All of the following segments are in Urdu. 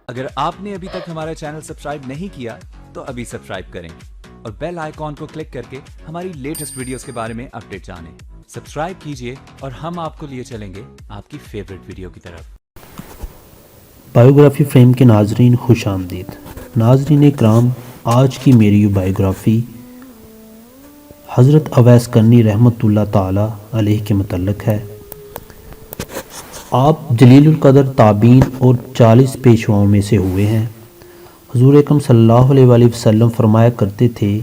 اگر آپ نے ابھی تک ہمارا چینل سبسکرائب نہیں کیا تو ابھی سبسکرائب کریں اور بیل آئیکن کو کلک کر کے ہماری لیٹسٹ ویڈیوز کے بارے میں اپڈیٹ جانیں۔ سبسکرائب کیجئے اور ہم آپ کو لیے چلیں گے آپ کی فیورٹ ویڈیو کی طرف۔ بائیوگرافی فریم کے ناظرین خوش آمدید۔ ناظرین اکرام، آج کی میری بائیوگرافی حضرت اویس کرنی رحمۃ اللہ تعالی علیہ کے متعلق ہے۔ آپ جلیل القدر تابعین اور 40 پیشواؤں میں سے ہوئے ہیں۔ حضور اکرم صلی اللہ علیہ وآلہ وسلم فرمایا کرتے تھے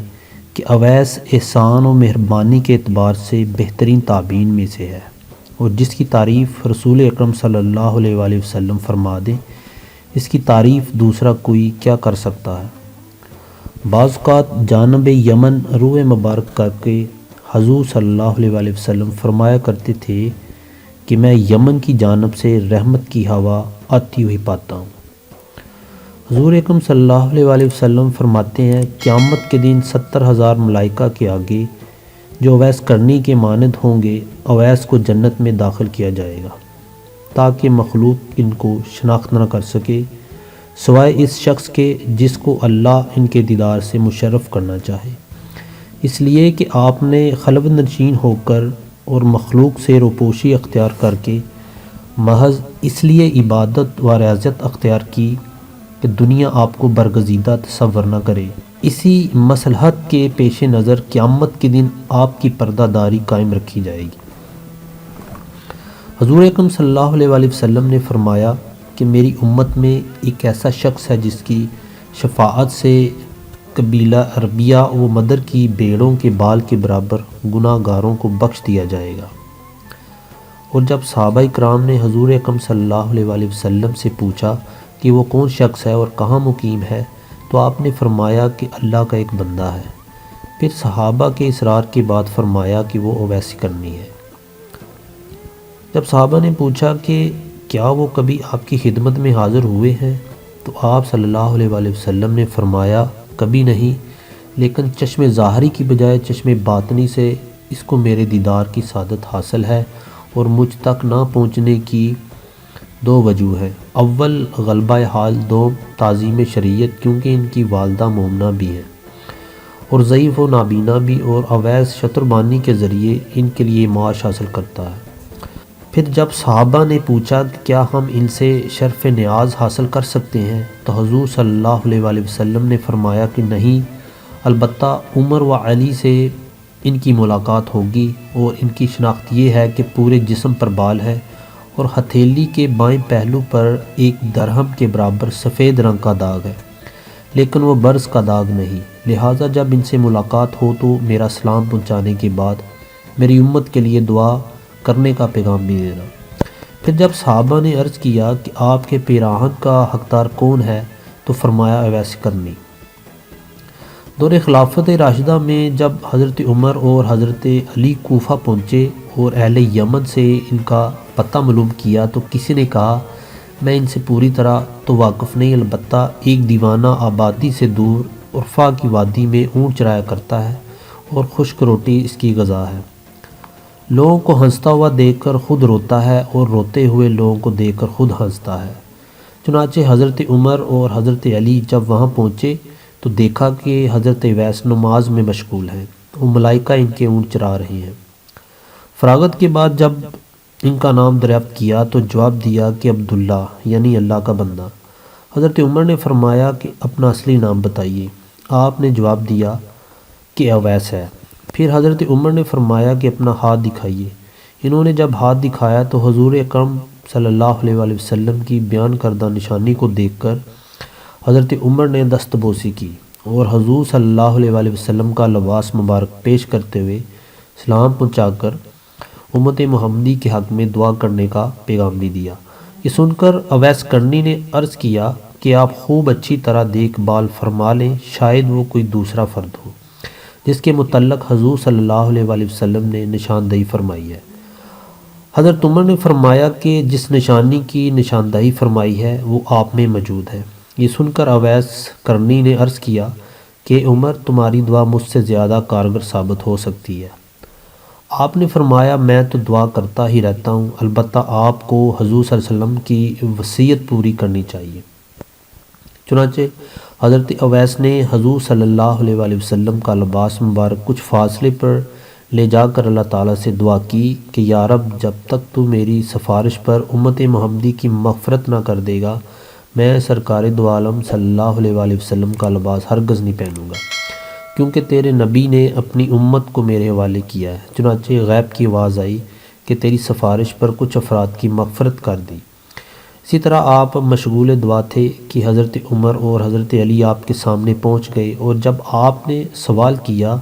کہ اویس احسان و مہربانی کے اعتبار سے بہترین تابعین میں سے ہے، اور جس کی تعریف رسول اکرم صلی اللہ علیہ وآلہ وسلم فرما دیں، اس کی تعریف دوسرا کوئی کیا کر سکتا ہے۔ بعض اوقات جانب یمن روح مبارک کر کے حضور صلی اللہ علیہ وآلہ وسلم فرمایا کرتے تھے کہ میں یمن کی جانب سے رحمت کی ہوا آتی ہوئی پاتا ہوں۔ حضور اکرم صلی اللہ علیہ وآلہ وسلم فرماتے ہیں، قیامت کے دن 70,000 ملائکہ کے آگے جو اویس کرنی کے مانند ہوں گے، اویس کو جنت میں داخل کیا جائے گا تاکہ مخلوق ان کو شناخت نہ کر سکے سوائے اس شخص کے جس کو اللہ ان کے دیدار سے مشرف کرنا چاہے، اس لیے کہ آپ نے خلوت نشین ہو کر اور مخلوق سے روپوشی اختیار کر کے محض اس لیے عبادت و ریاضت اختیار کی کہ دنیا آپ کو برگزیدہ تصور نہ کرے۔ اسی مصلحت کے پیش نظر قیامت کے دن آپ کی پردہ داری قائم رکھی جائے گی۔ حضور اکرم صلی اللہ علیہ وآلہ وسلم نے فرمایا کہ میری امت میں ایک ایسا شخص ہے جس کی شفاعت سے قبیلہ عربیہ و مدر کی بھیڑوں کے بال کے برابر گناہ گاروں کو بخش دیا جائے گا۔ اور جب صحابہ کرام نے حضور اکرم صلی اللہ علیہ وآلہ وسلم سے پوچھا کہ وہ کون شخص ہے اور کہاں مقیم ہے، تو آپ نے فرمایا کہ اللہ کا ایک بندہ ہے۔ پھر صحابہ کے اصرار کے بعد فرمایا کہ وہ اویس کرنی ہے۔ جب صحابہ نے پوچھا کہ کیا وہ کبھی آپ کی خدمت میں حاضر ہوئے ہیں، تو آپ صلی اللہ علیہ وآلہ وسلم نے فرمایا کبھی نہیں، لیکن چشم ظاہری کی بجائے چشم باطنی سے اس کو میرے دیدار کی سعادت حاصل ہے، اور مجھ تک نہ پہنچنے کی دو وجوہ ہیں۔ اول غلبہ حال، دوم تعظیم شریعت، کیونکہ ان کی والدہ مومنہ بھی ہیں اور ضعیف و نابینا بھی، اور اویس شتربانی کے ذریعے ان کے لیے معاش حاصل کرتا ہے۔ پھر جب صحابہ نے پوچھا کہ کیا ہم ان سے شرف نیاز حاصل کر سکتے ہیں، تو حضور صلی اللہ علیہ وآلہ وسلم نے فرمایا کہ نہیں، البتہ عمر و علی سے ان کی ملاقات ہوگی، اور ان کی شناخت یہ ہے کہ پورے جسم پر بال ہے اور ہتھیلی کے بائیں پہلو پر ایک درہم کے برابر سفید رنگ کا داغ ہے، لیکن وہ برص کا داغ نہیں۔ لہٰذا جب ان سے ملاقات ہو تو میرا سلام پہنچانے کے بعد میری امت کے لیے دعا کرنے کا پیغام بھی دینا۔ پھر جب صحابہ نے عرض کیا کہ آپ کے پیراہن کا حقدار کون ہے، تو فرمایا اویس کرنی۔ دور خلافت راشدہ میں جب حضرت عمر اور حضرت علی کوفہ پہنچے اور اہل یمن سے ان کا پتہ معلوم کیا، تو کسی نے کہا میں ان سے پوری طرح تو واقف نہیں، البتہ ایک دیوانہ آبادی سے دور عرفہ کی وادی میں اونٹ چرایا کرتا ہے اور خشک روٹی اس کی غذا ہے۔ لوگوں کو ہنستا ہوا دیکھ کر خود روتا ہے اور روتے ہوئے لوگوں کو دیکھ کر خود ہنستا ہے۔ چنانچہ حضرت عمر اور حضرت علی جب وہاں پہنچے تو دیکھا کہ حضرت اویس نماز میں مشغول ہیں، وہ ملائکہ ان کے اونٹ چرا رہے ہیں۔ فراغت کے بعد جب ان کا نام دریافت کیا تو جواب دیا کہ عبداللہ، یعنی اللہ کا بندہ۔ حضرت عمر نے فرمایا کہ اپنا اصلی نام بتائیے۔ آپ نے جواب دیا کہ اویس ہے۔ پھر حضرت عمر نے فرمایا کہ اپنا ہاتھ دکھائیے۔ انہوں نے جب ہاتھ دکھایا تو حضور اکرم صلی اللہ علیہ وآلہ وسلم کی بیان کردہ نشانی کو دیکھ کر حضرت عمر نے دستبوسی کی اور حضور صلی اللہ علیہ وآلہ وسلم کا لباس مبارک پیش کرتے ہوئے سلام پہنچا کر امت محمدی کے حق میں دعا کرنے کا پیغام بھی دیا۔ یہ سن کر اویس کرنی نے عرض کیا کہ آپ خوب اچھی طرح دیکھ بھال فرما لیں، شاید وہ کوئی دوسرا فرد ہو جس کے متعلق حضور صلی اللہ علیہ وآلہ وسلم نے نشاندہی فرمائی ہے۔ حضرت عمر نے فرمایا کہ جس نشانی کی نشاندہی فرمائی ہے وہ آپ میں موجود ہے۔ یہ سن کر اویس کرنی نے عرض کیا کہ عمر، تمہاری دعا مجھ سے زیادہ کارگر ثابت ہو سکتی ہے۔ آپ نے فرمایا میں تو دعا کرتا ہی رہتا ہوں، البتہ آپ کو حضور صلی اللہ علیہ وسلم کی وصیت پوری کرنی چاہیے۔ چنانچہ حضرت اویس نے حضور صلی اللہ علیہ وآلہ وسلم کا لباس مبارک کچھ فاصلے پر لے جا کر اللہ تعالیٰ سے دعا کی کہ یا رب، جب تک تو میری سفارش پر امت محمدی کی مغفرت نہ کر دے گا، میں سرکار دو عالم صلی اللہ علیہ وآلہ وسلم کا لباس ہرگز نہیں پہنوں گا، کیونکہ تیرے نبی نے اپنی امت کو میرے حوالے کیا ہے۔ چنانچہ غیب کی آواز آئی کہ تیری سفارش پر کچھ افراد کی مغفرت کر دی۔ اسی طرح آپ مشغول دعا تھے کہ حضرت عمر اور حضرت علی آپ کے سامنے پہنچ گئے، اور جب آپ نے سوال کیا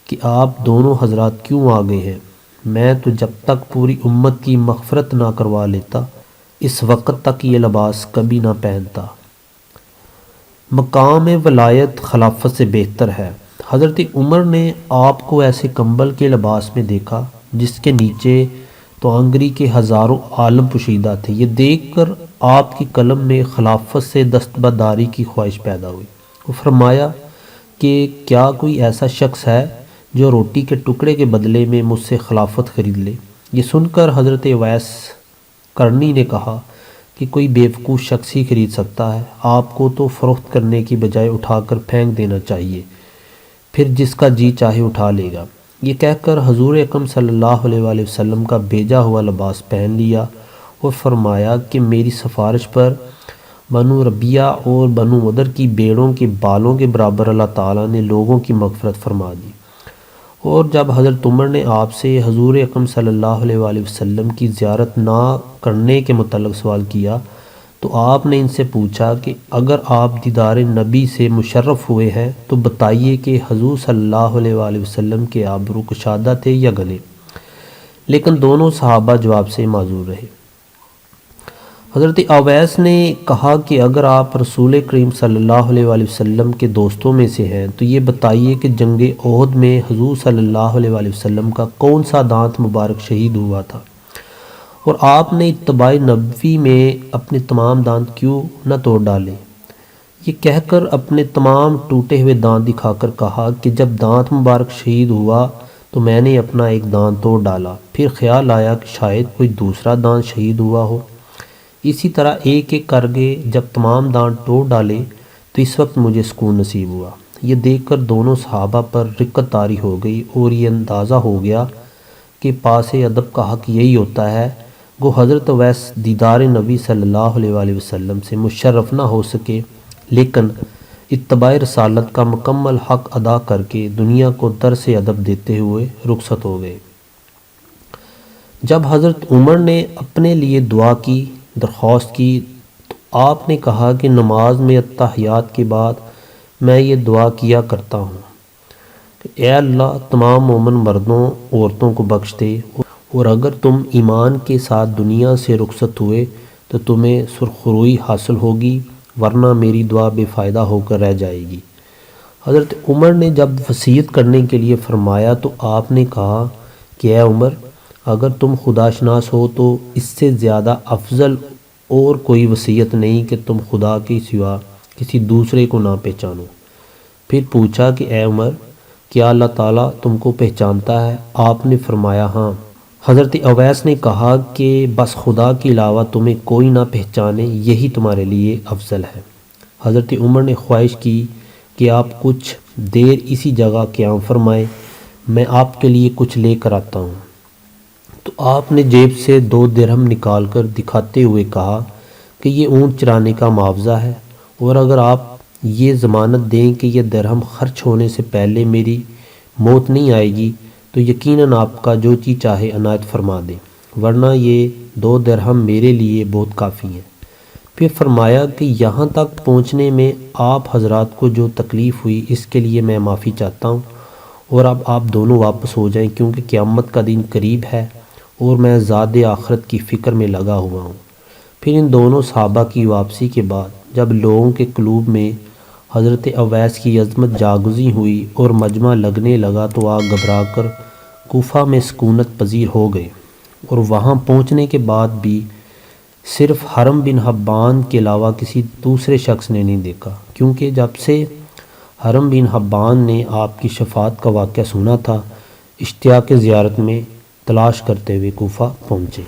کہ آپ دونوں حضرات کیوں آ گئے ہیں، میں تو جب تک پوری امت کی مغفرت نہ کروا لیتا اس وقت تک یہ لباس کبھی نہ پہنتا۔ مقام ولایت خلافت سے بہتر ہے۔ حضرت عمر نے آپ کو ایسے کمبل کے لباس میں دیکھا جس کے نیچے تو انگری کے ہزاروں عالم پوشیدہ تھے۔ یہ دیکھ کر آپ کی قلم میں خلافت سے دستبرداری کی خواہش پیدا ہوئی۔ وہ فرمایا کہ کیا کوئی ایسا شخص ہے جو روٹی کے ٹکڑے کے بدلے میں مجھ سے خلافت خرید لے؟ یہ سن کر حضرت اویس کرنی نے کہا کہ کوئی بیوقوف شخص ہی خرید سکتا ہے، آپ کو تو فروخت کرنے کی بجائے اٹھا کر پھینک دینا چاہیے، پھر جس کا جی چاہے اٹھا لے گا۔ یہ کہہ کر حضور اکرم صلی اللہ علیہ وآلہ وسلم کا بھیجا ہوا لباس پہن لیا اور فرمایا کہ میری سفارش پر بنو ربیہ اور بنو مدر کی بیڑوں کے بالوں کے برابر اللہ تعالیٰ نے لوگوں کی مغفرت فرما دی۔ اور جب حضرت عمر نے آپ سے حضور اکرم صلی اللہ علیہ وآلہ وسلم کی زیارت نہ کرنے کے متعلق سوال کیا تو آپ نے ان سے پوچھا کہ اگر آپ دیدار نبی سے مشرف ہوئے ہیں تو بتائیے کہ حضور صلی اللہ علیہ وآلہ وسلم کے آبرو کشادہ تھے یا گھنے؟ لیکن دونوں صحابہ جواب سے معذور رہے۔ حضرت اویس نے کہا کہ اگر آپ رسول کریم صلی اللہ علیہ وآلہ وسلم کے دوستوں میں سے ہیں تو یہ بتائیے کہ جنگ احد میں حضور صلی اللہ علیہ وآلہ وسلم کا کون سا دانت مبارک شہید ہوا تھا، اور آپ نے اتباع نبوی میں اپنے تمام دانت کیوں نہ توڑ ڈالے؟ یہ کہہ کر اپنے تمام ٹوٹے ہوئے دانت دکھا کر کہا کہ جب دانت مبارک شہید ہوا تو میں نے اپنا ایک دانت توڑ ڈالا، پھر خیال آیا کہ شاید کوئی دوسرا دانت شہید ہوا ہو۔ اسی طرح ایک ایک کر کے جب تمام دانت توڑ ڈالے تو اس وقت مجھے سکون نصیب ہوا۔ یہ دیکھ کر دونوں صحابہ پر رقت طاری ہو گئی اور یہ اندازہ ہو گیا کہ پاس ادب کا حق یہی ہوتا ہے۔ گو حضرت اویس دیدار نبی صلی اللہ علیہ وآلہ وسلم سے مشرف نہ ہو سکے، لیکن اتباع رسالت کا مکمل حق ادا کر کے دنیا کو درس ادب دیتے ہوئے رخصت ہو گئے۔ جب حضرت عمر نے اپنے لیے دعا کی درخواست کی تو آپ نے کہا کہ نماز میں اتحیات کے بعد میں یہ دعا کیا کرتا ہوں کہ اے اللہ، تمام مومن مردوں عورتوں کو بخش دے، اور اگر تم ایمان کے ساتھ دنیا سے رخصت ہوئے تو تمہیں سرخروئی حاصل ہوگی، ورنہ میری دعا بے فائدہ ہو کر رہ جائے گی۔ حضرت عمر نے جب وصیت کرنے کے لیے فرمایا تو آپ نے کہا کہ اے عمر، اگر تم خدا شناس ہو تو اس سے زیادہ افضل اور کوئی وصیت نہیں کہ تم خدا کے سوا کسی دوسرے کو نہ پہچانو۔ پھر پوچھا کہ اے عمر، کیا اللہ تعالیٰ تم کو پہچانتا ہے؟ آپ نے فرمایا ہاں۔ حضرت اویس نے کہا کہ بس خدا کے علاوہ تمہیں کوئی نہ پہچانے، یہی تمہارے لیے افضل ہے۔ حضرت عمر نے خواہش کی کہ آپ کچھ دیر اسی جگہ قیام فرمائیں، میں آپ کے لیے کچھ لے کر آتا ہوں۔ تو آپ نے جیب سے 2 درہم نکال کر دکھاتے ہوئے کہا کہ یہ اونٹ چرانے کا معاوضہ ہے، اور اگر آپ یہ ضمانت دیں کہ یہ درہم خرچ ہونے سے پہلے میری موت نہیں آئے گی تو یقیناً آپ کا جو چیز چاہے عنایت فرما دیں، ورنہ یہ 2 درہم میرے لیے بہت کافی ہیں۔ پھر فرمایا کہ یہاں تک پہنچنے میں آپ حضرات کو جو تکلیف ہوئی اس کے لیے میں معافی چاہتا ہوں، اور اب آپ دونوں واپس ہو جائیں کیونکہ قیامت کا دن قریب ہے اور میں ذات آخرت کی فکر میں لگا ہوا ہوں۔ پھر ان دونوں صحابہ کی واپسی کے بعد جب لوگوں کے قلوب میں حضرت اویس کی عظمت جاگزی ہوئی اور مجمع لگنے لگا تو آپ گھبرا کر کوفہ میں سکونت پذیر ہو گئے، اور وہاں پہنچنے کے بعد بھی صرف حرم بن حبان کے علاوہ کسی دوسرے شخص نے نہیں دیکھا، کیونکہ جب سے حرم بن حبان نے آپ کی شفاعت کا واقعہ سنا تھا، اشتیاق زیارت میں تلاش کرتے ہوئے کوفہ پہنچے۔